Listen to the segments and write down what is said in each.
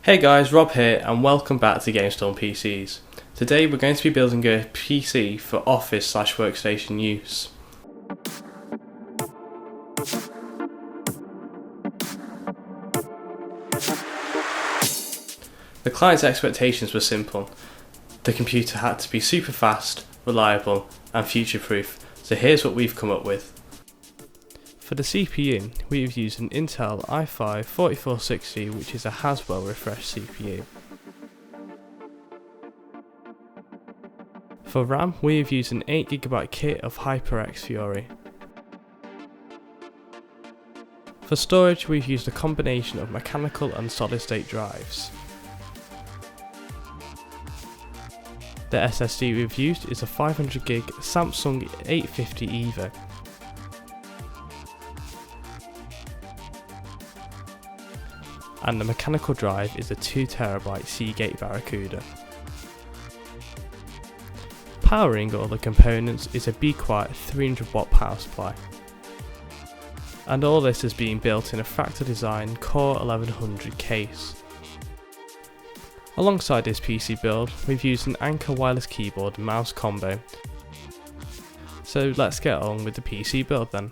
Hey guys, Rob here and welcome back to GameStorm PCs. Today we're going to be building a PC for office/workstation use. The client's expectations were simple. The computer had to be super fast, reliable and future-proof, so here's what we've come up with. For the CPU, we've used an Intel i5-4460, which is a Haswell refreshed CPU. For RAM, we have used an 8GB kit of HyperX Fury. For storage, we've used a combination of mechanical and solid-state drives. The SSD we've used is a 500GB Samsung 850 EVO. And the mechanical drive is a 2TB Seagate Barracuda. Powering all the components is a Be Quiet 300W power supply. And all this is being built in a Fractal Design Core 1100 case. Alongside this PC build, we've used an Anker wireless keyboard and mouse combo. So let's get on with the PC build then.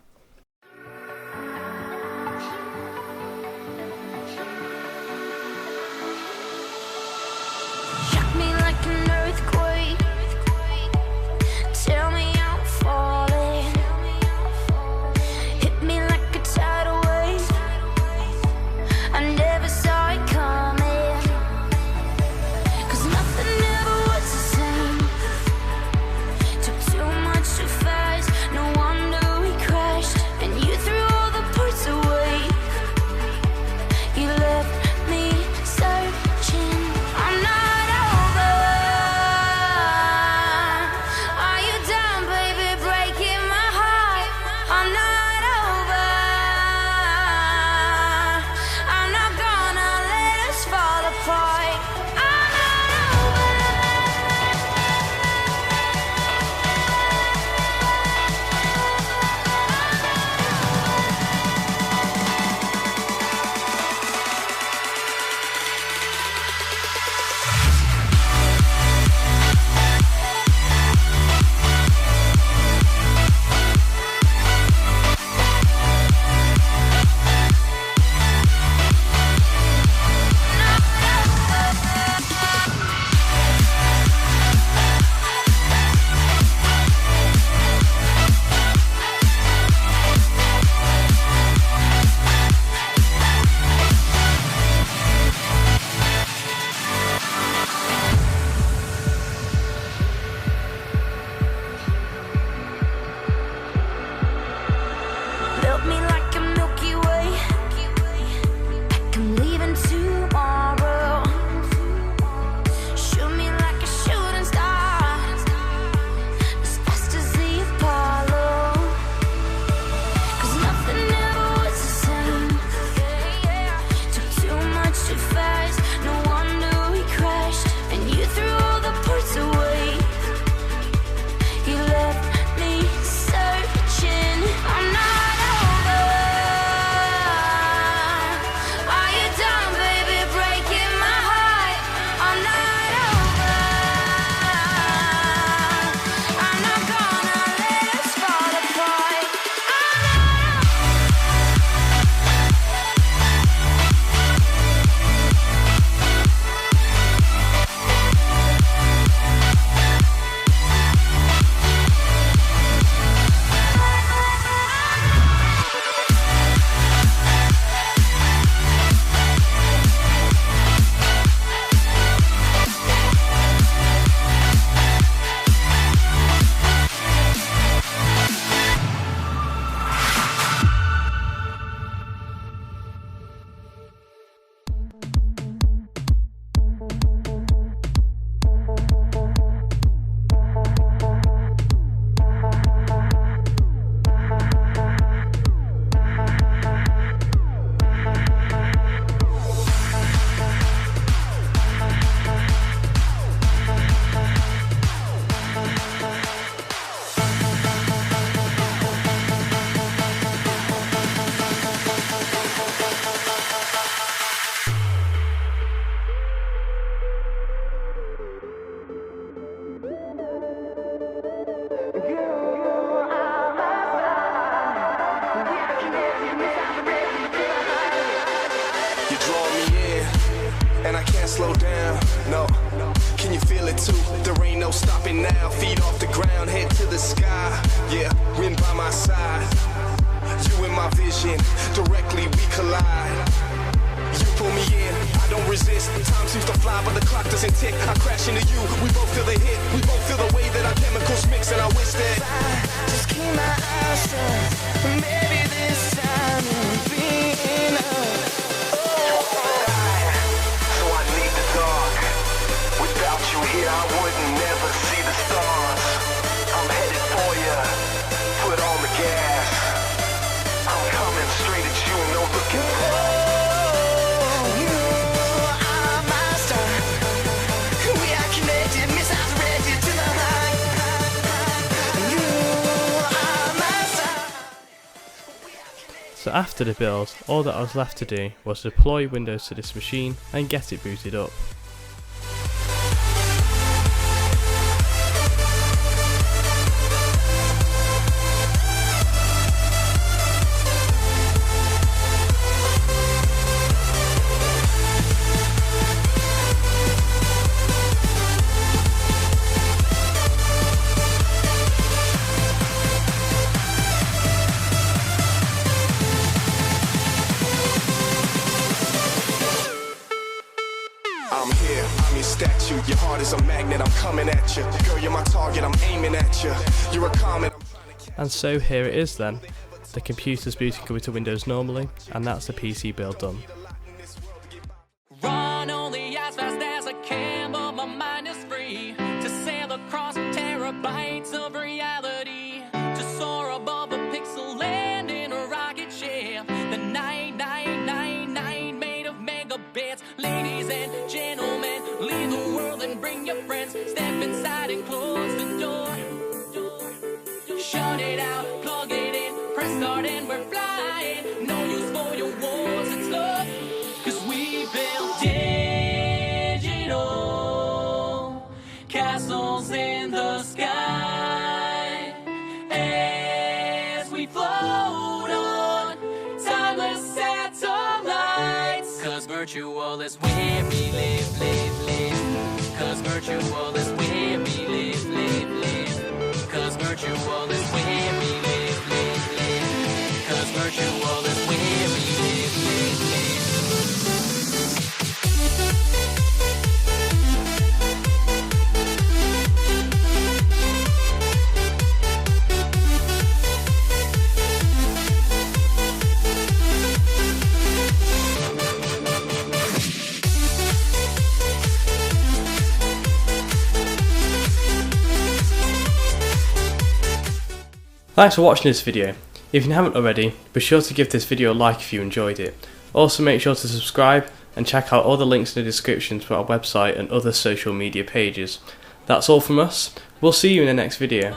slow down, no. Can you feel it too? There ain't no stopping now. Feet off the ground, head to the sky. Yeah, wind by my side. You in my vision, directly we collide. You pull me in, I don't resist. Time seems to fly, but the clock doesn't tick. I crash into you, we both feel the hit. We both feel the way that our chemicals mix, and I wish that I just keep my eyes shut. Maybe this time it'll be enough. So I need the dark. Without you here, I wouldn't never see the stars. I'm headed for you. Put on the gas. I'm coming straight at you, no looking back. So after the build, all that was left to do was deploy Windows to this machine and get it booted up. I'm here, I'm your statue. Your heart is a magnet, I'm coming at you. Girl, you're my target, I'm aiming at you. You're a comet. And so here it is then. The computer's booting over to Windows normally, and that's the PC build done. Run only as fast as I can, but my mind is free to sail across terabytes of reality, to soar above a pixel land in a rocket ship. The 9999 made of megabits. Ladies and gentlemen, leave the world and bring your friends. Step inside and close the door. Shut it out, plug it in, press start and we're flying. No use for your wars and stuff, 'cause we build digital castles in the sky as we float on timeless satellites. 'Cause virtual is where we live, live, live. 'Cause virtual is where we live, live, live. 'Cause virtual is where we live, live, live. 'Cause virtual is where we live, live, live. Thanks for watching this video. If you haven't already, be sure to give this video a like if you enjoyed it. Also make sure to subscribe and check out all the links in the description to our website and other social media pages. That's all from us. We'll see you in the next video.